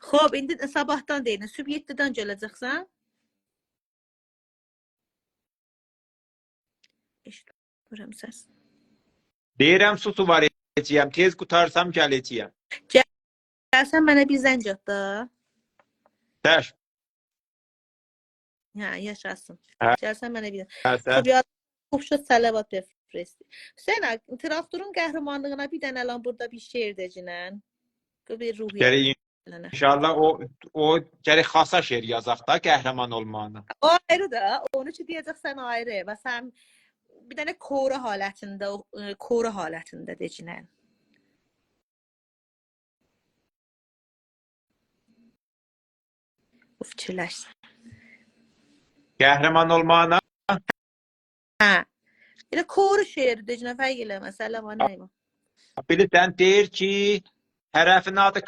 Xo'p, indi sabahdan deyin. Sübh 7-dən gələcəksən? Eşitmirəm səs. Deyirəm su var edəcəyəm. Tez qutarsam gələcəyəm. Gəlsən mənə bir zəng at da. Təş. Hə, yaşasın. Hə. Gəlsən mənə bir. Həsən. Xo'p, ya xoşça salavat befresti. Hüseyn, traktorun qəhrəmanlığına bir dənə lan burada bir şeir decinən. Bir ruhiyyə. Gərək inşallah o gərək xasa şeir yazaq da qəhrəman olmağına. O ayrı da, onu ki deyəcəksən ayrı və sən bir dənə kora halətində decinən. Bu fikirləşsin. Qəhrəman olmağına? Hə. Elə kora şeir decinən fərq eləmə. Səlam aleyküm. Bilirsən deyir ki, hərəfin adı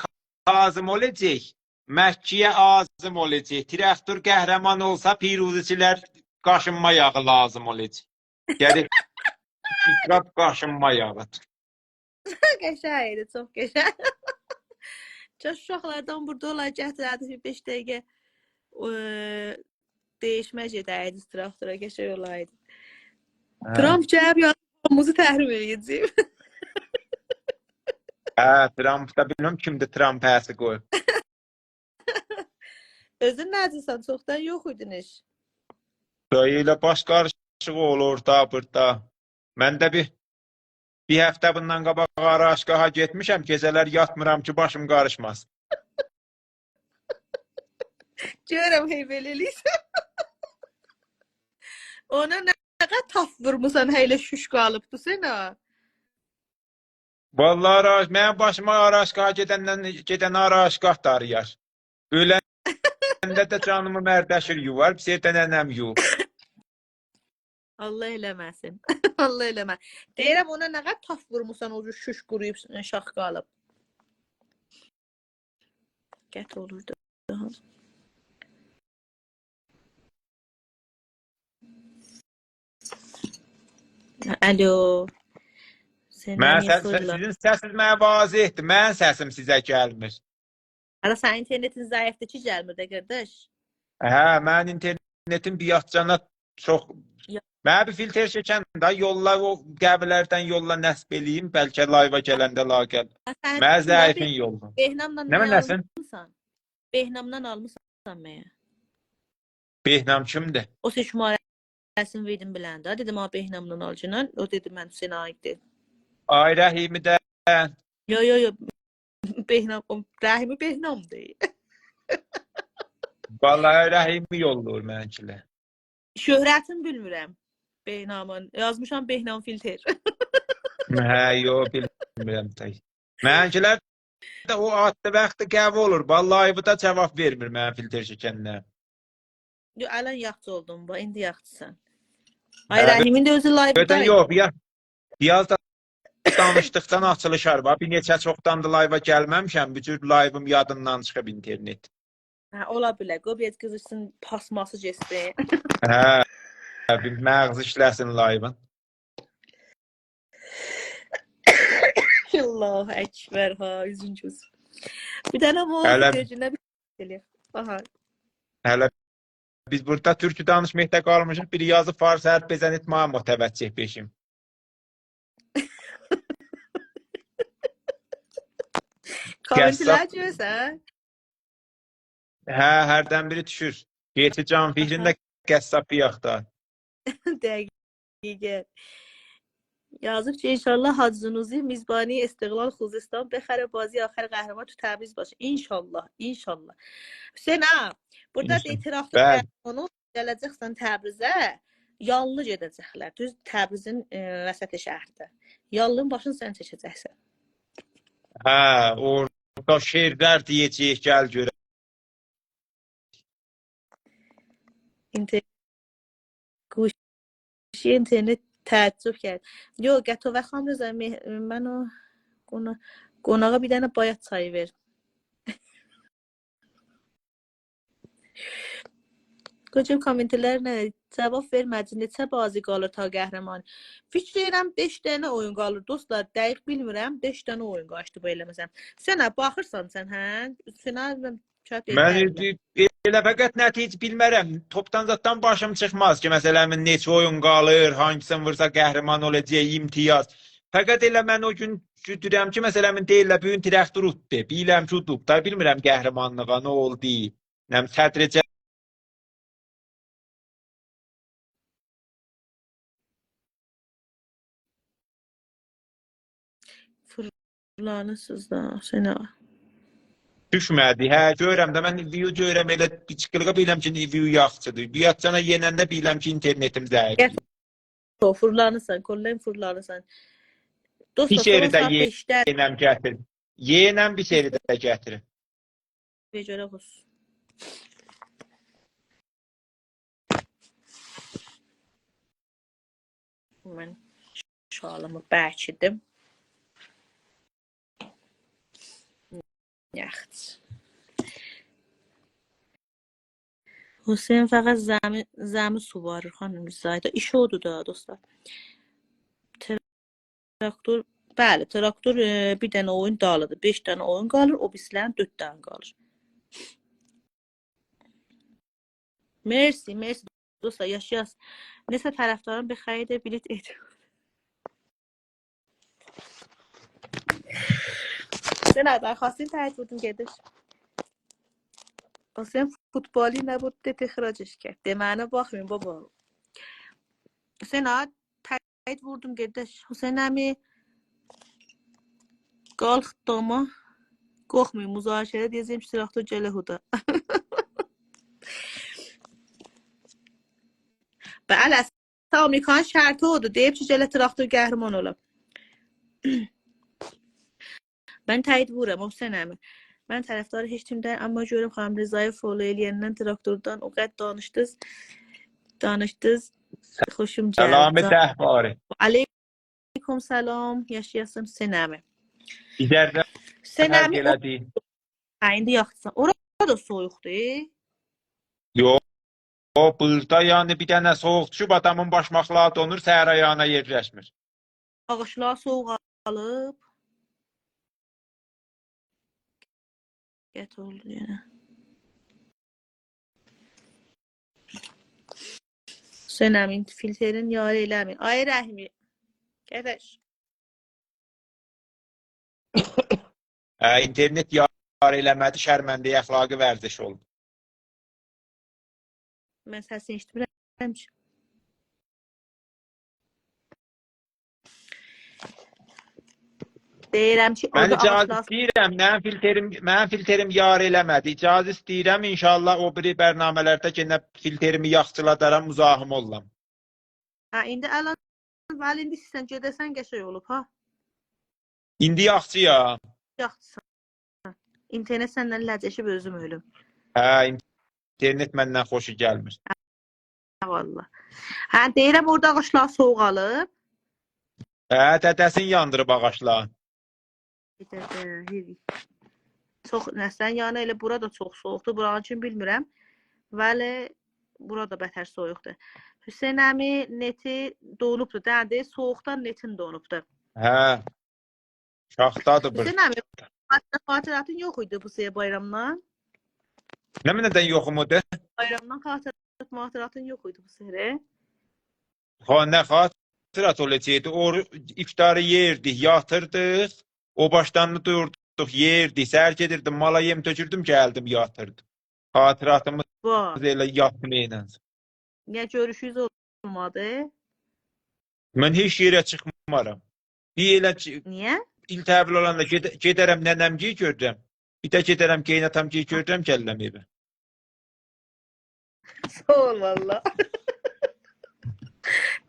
Kazım olacaq, Məkkiyə azım olacaq. Traktor qəhrəman olsa piruzicilər qaşınma yağı lazım olacaq. Gərək ikrab qaşınma yağı. Qəşəngdir, çox qəşəng. Çox uşaqlardan burada olay gətirərdi 5 dəqiqə değişmək edərdi traktora qəşəng olaydı. Trump cəb yazımızı təhrim edəcək. Hə, Trump da bilməm kimdir Trump həsi qoyub. Özün nədirsən? Çoxdan yox idiniz. Söylə baş qarışığı olur da burada. Mən də bir həftə bundan qabaq Araşqaha getmişəm. Gecələr yatmıram ki, başım qarışmaz. Görəm hey belə eləyirsən. Ona nə qədər taf vurmusan, heylə şuş qalıbdı sənə. Vallahi mənim başıma Araşqaha gedən Araşqah darıyar. Öləndə də canımı mərdəşir yuvar, bir şeydən ənəm yuyub. Allah eləməsin. Allah eləmə. Deyirəm ona nə qədər taf vurmusan, o şuş quruyub şax qalıb. Qət olurdu. Alo. Sizin səsiniz mənə vazihdir. Mənim səsim sizə gəlmir. Ara sənin internetin zəifdir ki, gəlmir də qardaş. Hə, mənim internetim biatcana çox. Mənə bir filtr çəkən də yolla o qəbirlərdən yolla nəsb eləyim, bəlkə live-a gələndə laqəl. Mən zəifin yolda. Behnamdan nə almısan? Behnamdan almısan məyə? Behnam kimdir? O şümarəsini verdim biləndə. Dedim, ha Behnamdan alcınan. O dedi, mən Hüseyn aiddir. Ay Rəhimidən. Yo. Behnam, Rəhimi Behnam deyil. Vallahi Rəhimi yolluyor mənkilə. Şöhrətini bilmirəm. Behnamın. Yazmışam Behnam filter. Hə, yo, bilmirəm tay. Mənkilər də o adlı vaxtı qəvi olur. Vallahi bu da cavab vermir mənim filter çəkəndən. Yo, ələn yaxçı oldum bu. İndi yaxçısan. Ay Rəhimin də özü live-da. Yox, biraz da danışdıqdan açılışar var. Bir neçə çoxdandır live-a gəlməmişəm. Bütün live-ım yadımdan çıxıb internet. Hə, ola bilər. Qobiyyət qızırsın, pasması geçsin. Hə, bir məğz işləsin live-ın. Allahu Ekber, ha, üzüncüz. Bir dənə o gözünə bir eləyək. Aha. Hələ biz burada türkü danışmaqda qalmışıq. Biri yazı fars hərf bezən etməyəm o təvəccüh beşim. Kommentlər görsən? Hə, hərdən biri düşür. Geçi can fikrində qəssab yaxda. Dəqiqə. Yazıq ki inşallah Hacınuzi Mizbani İstiqlal Xuzistan bəxərə bazi axır qəhrəman tu Təbriz başı. İnşallah. Hüseyn ha, burada etiraflı qəhrəmanı gələcəksən Təbrizə, yallı gedəcəklər. Düz Təbrizin vəsəti şəhərdə. Yallının başını sən çəkəcəksən. Hə, orada şeirlər deyəcəyik, gəl görə. İnternet təəccüb gəldi. Yox, Qətovə xanım Rıza, mən o qonağa bir dənə bayat çayı ver. Qoca kommentarlarına cavab vermədi. Neçə bazi qalır ta qəhrəman? Fikir edirəm 5 dənə oyun qalır. Dostlar, dəqiq bilmirəm. 5 dənə oyun qaçdı bu eləməsəm. Sənə baxırsan sən, hə? Sənə mən chat Mən edərəm. elə fəqət nəticə bilmərəm. Topdan zatdan başım çıxmaz ki, məsələn, neçə oyun qalır, hangisini vursa qəhrəman olacaq, imtiyaz. Fəqət elə mən o gün güdürəm ki, məsələn, deyirlər, bu gün traktor utdu. Biləm ki, utub. Da bilmirəm qəhrəmanlığa nə oldu. Nəm sədrəcə Fırlanırsınız da, sənə. düşmədi. Hə, görürəm də mən view görürəm elə çıxqılığa biləm ki, view yaxşıdır. Biyatsana yenəndə biləm ki, internetim zəifdir. Fırlanırsan, kollayın fırlanırsan. Bir Dostlar, şeri son də saat 5-də yenəm gətirin. Yenəm bir şeri də gətirin. Becərə olsun. Mən şalımı bərkidim. Yaxşı. Hüseyin fəqət zəmi suvarır xanım Zayda. İş odur da dostlar. Traktor, bəli, traktor bir dənə oyun dağılıdır. 5 dənə oyun qalır, o birisilərin 4 dənə qalır. Mersi, mersi dostlar, yaşayasın. Nəsə tərəfdarın bir xəydə bilet edir. Sən dərxwastin təyid vurdun gedir. Sen futboli نبود اخراجش کرد. Demene baxmayın baba. Sen təyid vurdum gedir. Hüseyin əmi qalxdama qorxmayın, müzakirə deyəcəm ki, traktor gələ huda. Bəli, Amerikan şərti odur. Deyib ki, gələ traktor qəhrəman ola. Mən təyid vururam Hüseyin əmi. Mən tərəfdarı heç kimdən, amma görürəm xanım Rızayı follow eləyəndən traktordan o qədər danışdınız. Xoşum gəldi. Salamı dəhvari. Aleyküm salam, yaşayasın Hüseyin əmi. İzərdə Hüseyin hər əmi, gələdi. indi yaxşısan. Orada soyuqdur. Yox. O buzda yəni bir dənə soğuk düşüb adamın başmaqları donur, səhər ayağına yerləşmir. Ağaçlar soğuq alıb. Get oldu yenə. Hüseyin əmin filtrenin yarı eləmin. Ay Rəhmi. Gətiş. İnternet yar eləmədi, şərməndə əxlaqi vərdiş oldu. Mən səsini eşitmirəm ki. Deyirəm ki, Mən orada icazə ağaçlar... istəyirəm, mənim filtrim yar eləmədi. İcazə istəyirəm, inşallah o biri bərnamələrdə yenə filtrimi yaxşıladaram, müzahim olam. Hə, indi əlan, vəli indi sizdən gedəsən qəşəy olub, ha? İndi yaxşı ya. Yaxşısan. İnternet səndən ləzəşib özüm ölüm. Hə, internet məndən xoşu gəlmir. Hə, valla. Hə, deyirəm orada ağaçlar soğuq alıb. Hə, dədəsini yandırıb ağaçlar. Çox nəsən, yəni elə burada çox soyuqdur. Buranın üçün bilmirəm. Vəli burada bətər soyuqdur. Hüseyin əmi neti donubdur. Dəndi, soyuqdan netin donubdur. Hə. Şaxtadır bu. Hüseyin əmi, xatiratın yox idi bu seyir bayramdan? Nə mənədən yoxumudur? Bayramdan xatiratın yox idi bu seyir. Nə xatirat olacaqdı? O iftarı yerdik, yatırdıq. O başdanını duyurduq, yerdik, səhər gedirdim, mala yem tökürdüm, gəldim, yatırdım. Xatiratımız elə yatmayla. Niyə görüşünüz olmadı? Mən heç yerə çıxmaram. Bir elə Niyə? il təbil olanda gedərəm nənəmgiyi görürəm. Bir də gedərəm qeynatamgiyi görürəm, gəlləm evə. Sağ ol valla.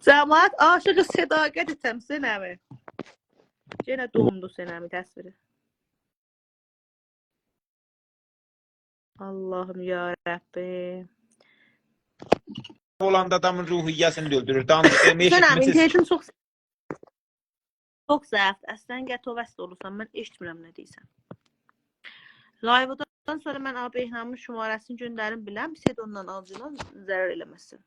Cəmaat aşığı sədaqət etəm sənəmi. Yenə dondu sənəmi təsviri. Allahım ya Rəbbim. Olanda adamın ruhiyyəsini öldürür. Danışdığımı Sənəmi, eşitmişsiniz. internetin çox zəifdir. Əslən, gəl tovəst olursan, mən eşitmirəm nə deyirsən. Live-da sonra mən abi Behnamın şumarəsini göndərim biləm, siz də ondan alcına zərər eləməsin.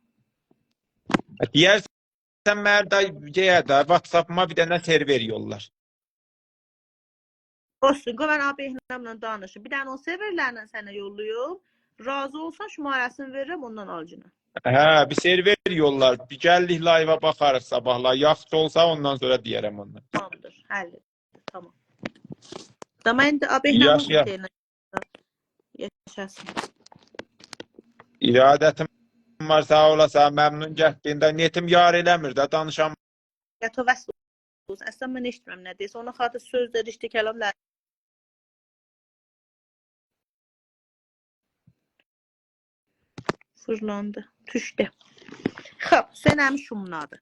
Deyərsən Mərda deyədə WhatsApp-ma bir dənə server yollar. Olsun, qoy mən abi Behnamla danışım. Bir dənə o serverlərlə sənə yollayım. Razı olsan şumarəsini verirəm, ondan alcına. Hə, bir server yollar. Bir gəldik live-a baxarıq sabahlar. Yaxşı olsa ondan sonra deyərəm ondan. Tamamdır, həll et. Tamam. Da mən də abi Behnamın istəyinə yaşasın. İradətim var, sağ olasan, məmnun gəldiyində. Netim yar eləmir də, danışam. Ya to vəsl olsun. Əslən mən eşitmirəm nə deyirsə. Ona xatır sözlər, işte kəlamlar. Fırlandı. Düşdü. Xab, sənəm şumnadır.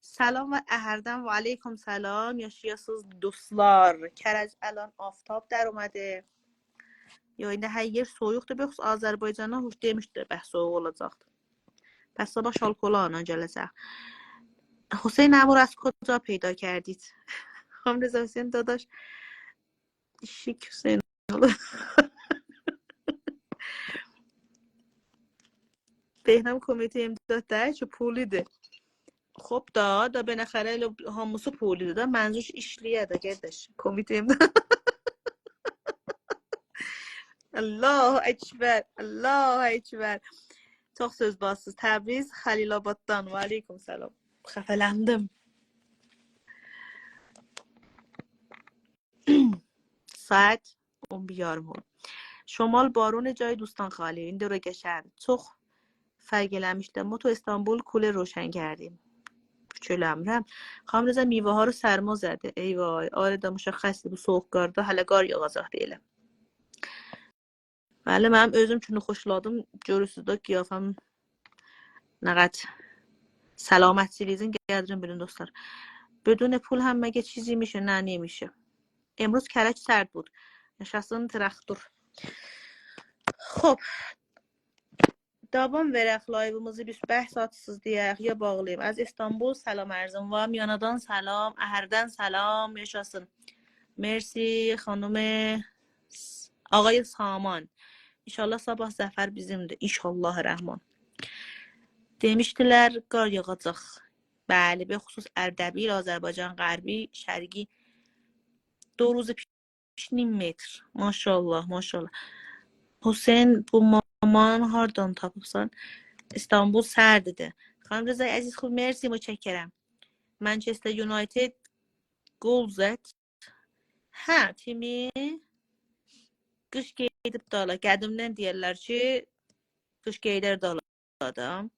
Salam və əhərdən və aleykum salam. Yaşayasınız dostlar. Kərəc əlan aftab در اومده. Ya indi hər yer soyuqdur. Bəxus Azərbaycana hoş demişdir. Bəh soyuq olacaqdır. Pəs sabah şalkola gələcək. حسین امور از کجا پیدا کردید؟ خانم رضا حسین داداش شیک حسین بهنام کمیته امداد ده چه پولیده خب دا بالاخره هموسو پولیده da منظورش işliyə də qardaş komite امداد الله اکبر الله اکبر çox söz bassız Təbriz Xəlilabaddan və aleykum salam xəfələndim ساعت 11:30 شمال بارون جای دوستان خالی این دو رو گشن çox فرق eləmişdi ما تو استانبول کوله روشن کردیم چلمرم خانم رضا میوه ها رو سرما زده ای وای آره دا مشخصه bu soğuklarda hələ qar yağacaq deyiləm bəli mənim özüm üçün xoşladım görürsüz da qiyafəm nə qədər سلامتسیریزین گردرین بدون دوستlar بدون پول هم مگه چیزی میشه نه نمیشه امروز کرج سرد بود نشستن تراکتور خب davam verək live'ımızı biz 5 saatsız deyək ya bağlayayım az İstanbul salam ərzim var Miyanadan salam Əhərdən salam yaşasın mersi xanım آقای سامان İnşallah sabah zəfər bizimdir İnşallah rəhman demişdilər qar yağacaq bəli به خصوص Ərdəbil Azərbaycan Qərbi Şərqi 2 روز پیش نیم متر ماشاءالله ماشاءالله حسین bu مامان هاردان tapıbsan İstanbul sərdidir خانم رضای عزیز خوب مرسی متشکرم منچستر یونایتد گل زد hə timi qış gedib dala qədimdən deyirlər ki qış gedər dala adam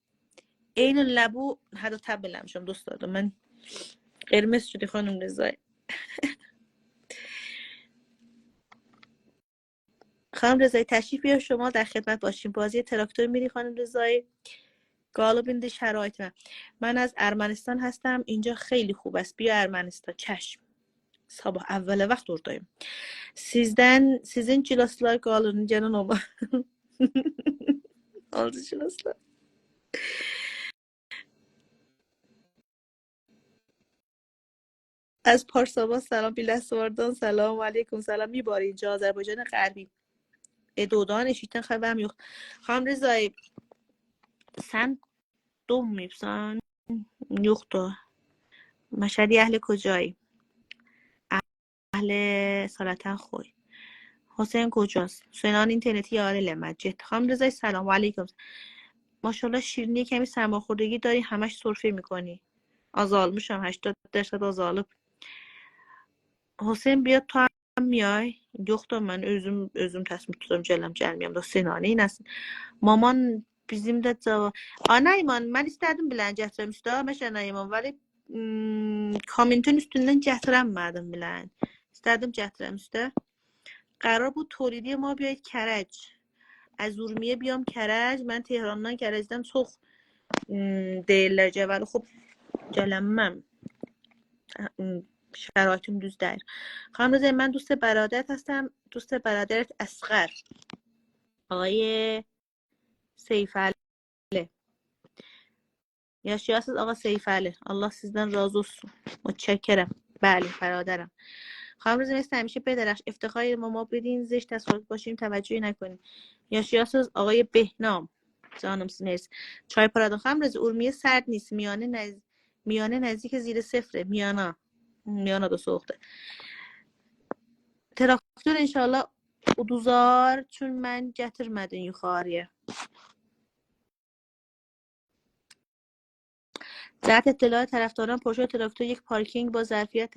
Eynən bu hətta təbir eləmişəm dostlar mən qırmızı şudi xanım Rızay خانم رضایی تشریف بیار شما در خدمت باشیم بازی تراکتور میری خانم رضایی غالب این شرایط من از ارمنستان هستم اینجا خیلی خوب است بیا ارمنستان چشم sabah əvvələ vaxt oradayım sizin cilaslar qalın gəlin olma aldı cilaslar از پارسابا سلام بیلسواردان سلام علیکم سلام میباری اینجا آذربایجان غربی دودان eşitdən xəbərim yox. Xanım Rızay, sən doğmayıbsan? Yoxdur. Məşədi əhli kocayı? Əhli salətən xoy. حسین کجاست؟ حسینان اینترنتی یاره لمجد. خانم رضای سلام علیکم. ماشاءالله شیرینی کمی سرماخوردگی داری همش سرفه میکنی. azalmışam 80% azalıb. حسین بیا تو میای yoxdur mən özüm təsmin tuturam gəlməyəm da Sinanə nəsin maman bizim də cavab Anayman mən istədim bilən gətirəm üstə məşənəyəm vəli kommentin üstündən gətirəmədim bilən istədim gətirəm üstə qərar bu تولیدی ما بیاید کرج از ارومیه بیام کرج من تهرانdan کرجdən çox deyirlər vəli خب gələnməm شرایطم دوست دارم خانم رضایی من دوست برادرت هستم دوست برادرت اصغر آقای سیفعله yaşayasınız آقا سیفعله Allah sizden razı olsun متشکرم بله برادرم خانم رضا مثل همیشه بدرخش افتخار ما بدین زشت تصادف باشیم توجهی نکنیم. یاشیاسوز آقای بهنام جانم سنرس چای پرادو. خانم رضا اورمیه سرد نیست، میانه نزدیک زیر صفره. میانا da soğuktu. Traktör inşallah uduzar çünkü mən gətirmədin yuxarıya. جهت اطلاع طرفداران پرشو تراکتور یک پارکینگ با ظرفیت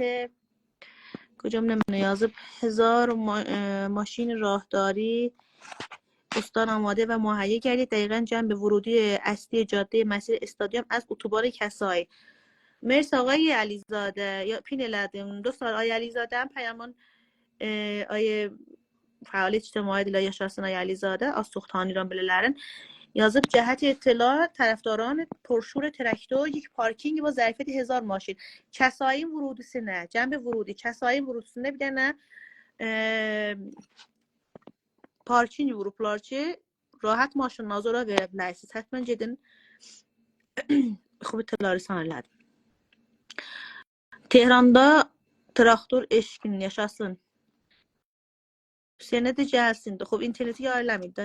کجام نمیدونه 1000 ماشین راهداری استان آماده و مهیا گردید. دقیقاً جنب ورودی اصلی جاده مسیر استادیوم از اتوبان کسای. مرسی آقای علیزاده یا پین elədin. Dostlar آقای علیزاده هم پیامان آقای فعال اجتماعی دیلا yaşasın آقای علیزاده az çox tanıyıram belələrin. Yazıb cəhət اطلاع طرفداران پرشور تراکتور یک پارکینگ با ظرفیت 1000 ماشین کسایی ورودیsinə cənb ورودی کسایی ورودisində bir dənə parking vurublar ki rahat maşınlarınızı ora verə bilərsiniz. Həttəmən gedin xub ittələri sanırlar. Tehranda traktor eşkin yaşasın. Hüseynə də gəlsin. Xub interneti yayılamır da.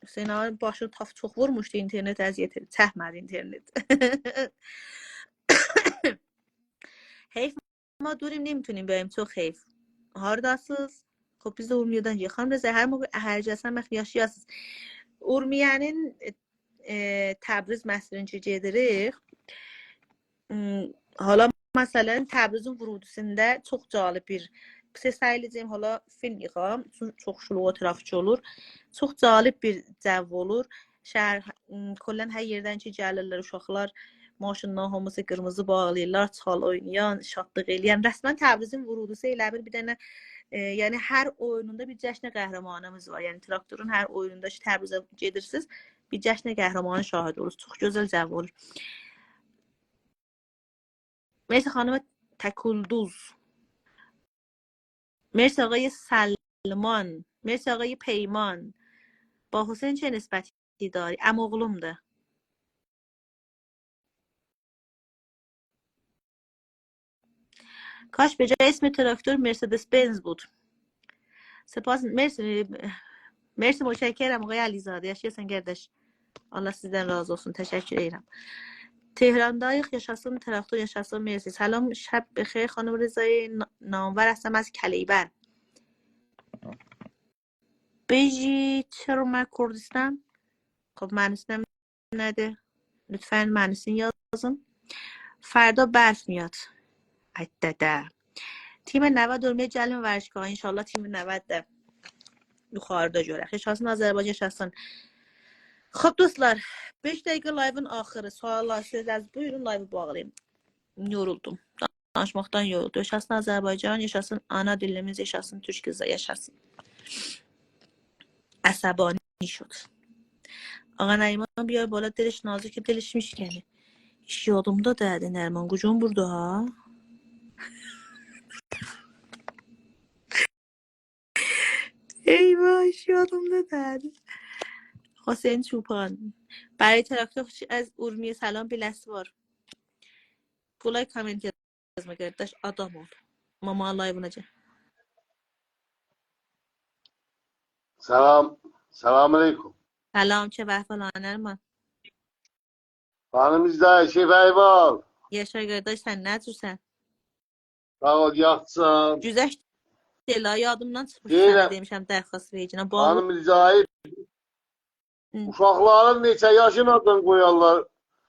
Hüseynə başını taf çox vurmuşdu internet əziyyəti. Çəkmədi internet. حیف ما دوریم نمیتونیم بریم تو حیف هاردasız خب biz de Urmiye'den yaxın ve her موقع əhərcəsən məx yaşayasınız. Urmiye'nin Təbriz məsəlini gedirik. Hala məsələn Təbrizin vurudusunda çox cəlib bir səsləyəcəyim hala film yığam. Çox şuluq ətrafçı olur. Çox cəlib bir cəv olur. Şəhər kollən hər yerdən ki gəlirlər uşaqlar maşınla hamısı qırmızı bağlayırlar, çal oynayan, şadlıq eləyən. Rəsmən Təbrizin vurudusu elə bir dənə yəni hər oyununda bir cəşnə qəhrəmanımız var. Yəni traktorun hər oyununda ki Təbrizə gedirsiniz, bir cəşnə qəhrəmanı şahid olursunuz. Çox gözəl cəv olur. Mersi xanım Təkulduz. مرسی آقای سلمان. مرسی آقای پیمان. با حسین چه نسبتی داری؟ عموغلومده. کاش به جای اسم تراکتور مرسدس بنز بود. سپاس. مرسی متشکرم آقای علیزاده. yaşasın kardeş. Allah sizden razı olsun. Teşekkür ederim. تهراندایخ yaşasın تراکتور yaşasın مرسی. سلام شب بخیر خانم رضای نامور هستم از کلیبر. بیجی چرا کردستان؟ خب معنیسini نده. لطفاً معنیسini yazın. فردا برف میاد. عدده. تیم 90 دورمیه جلیم ورزشگاه. انشالله تیم 90 de yuxarıda görək. Yaşasın Azərbaycan, yaşasın. Xoş dostlar, 5 dəqiqə live'ın axırı. Suallar, sözlər, buyurun live'ı bağlayın. Yoruldum. Danışmaqdan yoruldum. Yaşasın Azərbaycan, yaşasın ana dilimiz, yaşasın Türk qızı, yaşasın. عصبانی شد. آقا نریمان بیار بالا دلش نازکه دلش میشکنه. ایش یادımda derdi Nərman Qucum burada ha. eyvah ایش یادımda derdi. حسین چوپان برای تراکتور از اورمیه سلام بیلسوار. Bulay komment yazma kardeş adam ol. Mama live'ına. Selam aleyküm. سلام چه وحفال نرمان. Hanımızda Eyval. Yaşar kardeş sen ne tursan? Sağ ol yaxşısan. Güzəşt Dela yadımdan çıxmış Deyirəm. sənə demişəm dərxas vericine. Hanımızda uşaqların neçə yaşınadın qoyarlar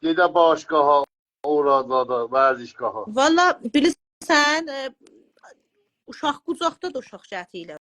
gedə başqaha orada da vərzişgaha. Valla bilirsən uşaq qucaqda da uşaq cəhəti ilə